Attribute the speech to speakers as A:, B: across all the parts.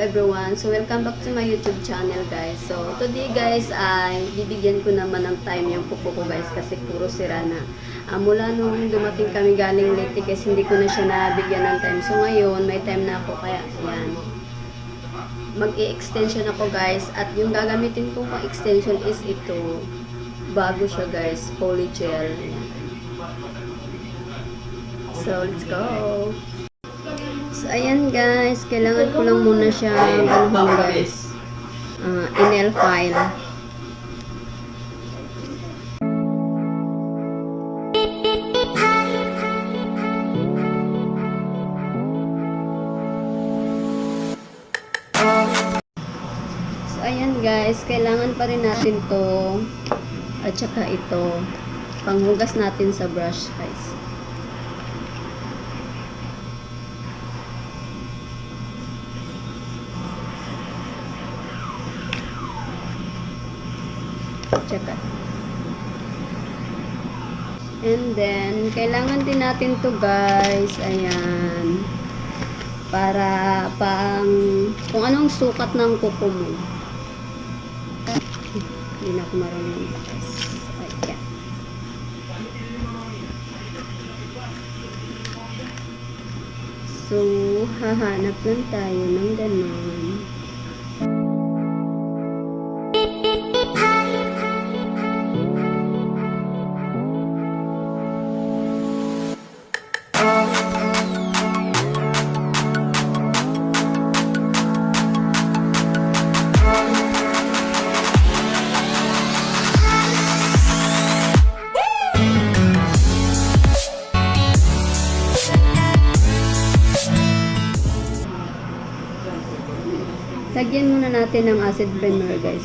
A: everyone. So welcome back to my YouTube channel guys. So today guys ay bibigyan ko naman ng time yung pupo ko guys kasi puro sira na. Mula nung dumating kami galing late guys, hindi ko na siya nabigyan ng time. So ngayon may time na ako kaya yan. Mag-i-extension ako guys at yung gagamitin kong pang extension is ito. Bago siya guys, polygel. So let's go. So, ayan guys, kailangan ko lang muna siya guys, email file. So, ayan guys, kailangan pa rin natin to at saka ito, panghugas natin sa brush guys. Tsaka. And then, kailangan din natin to guys. Ayan. Para pang kung anong sukat ng kuko mo. Hindi na ako marunong guys. Ayan. So, hahanap lang tayo ng ganun. Lagyan muna natin ng acid primer guys.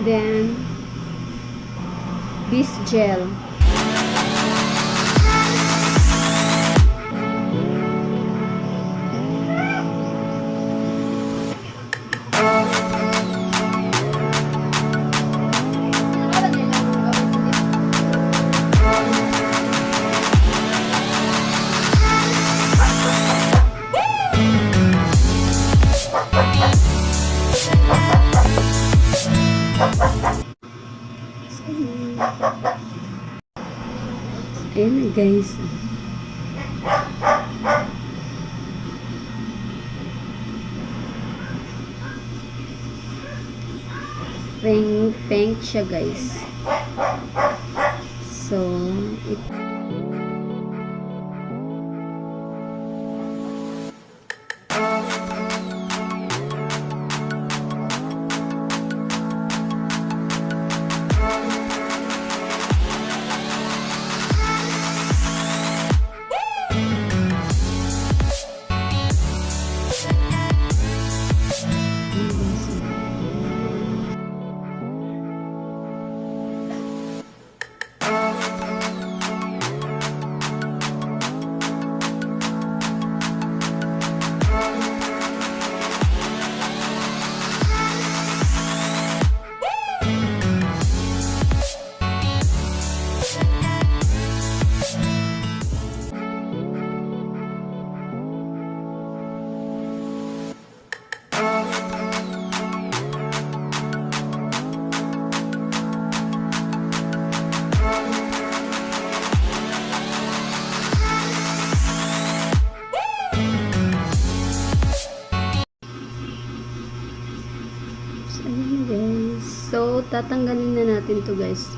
A: Then, bis gel. Ayan na guys. Pink siya guys. So, so, tatanggalin na natin to guys.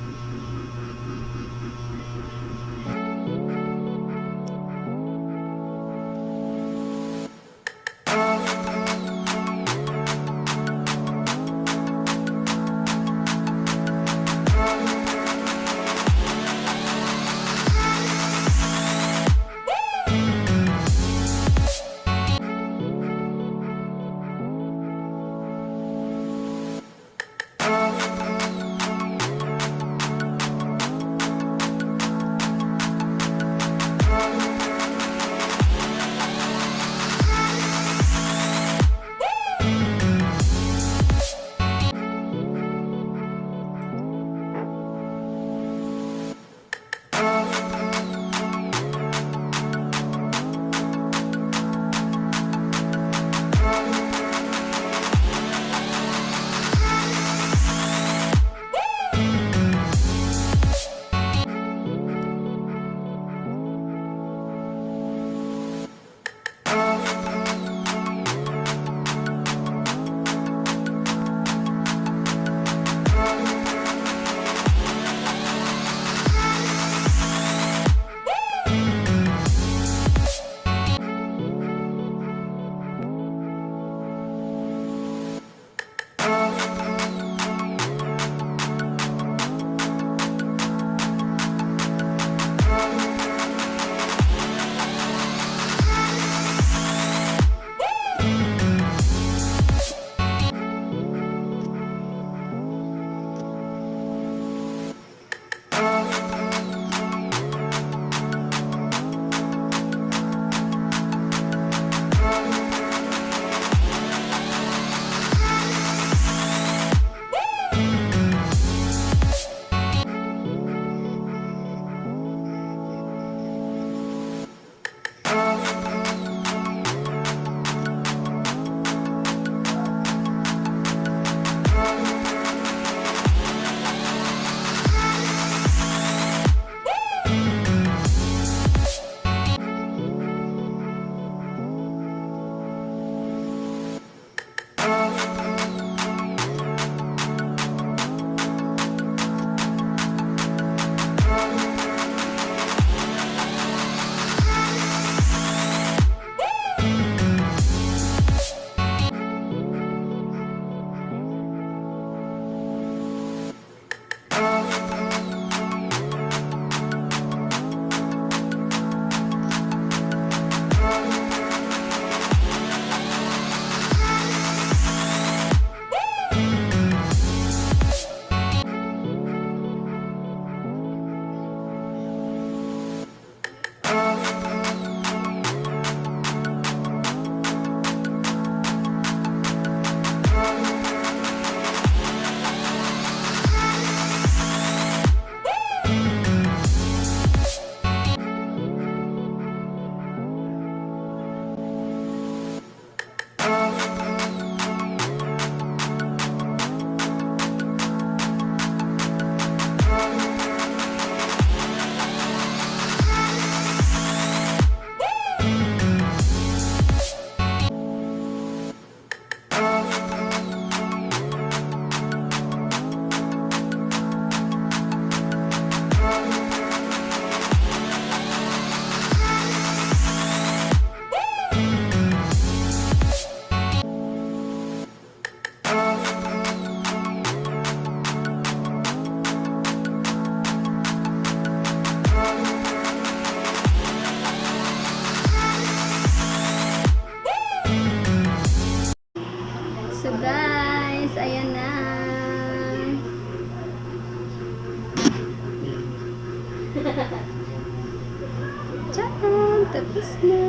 A: Tiyaan! Tapos na!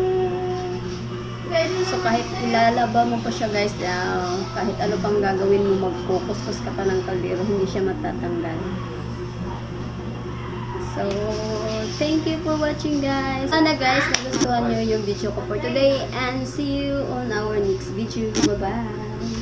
A: So kahit ilalaba mo pa siya guys, kahit ano pang gagawin mo, magkukuskus ka pa ng kaldero, hindi siya matatanggal. So, thank you for watching guys. Sana guys, nagustuhan nyo yung video ko for today and see you on our next video. Bye-bye!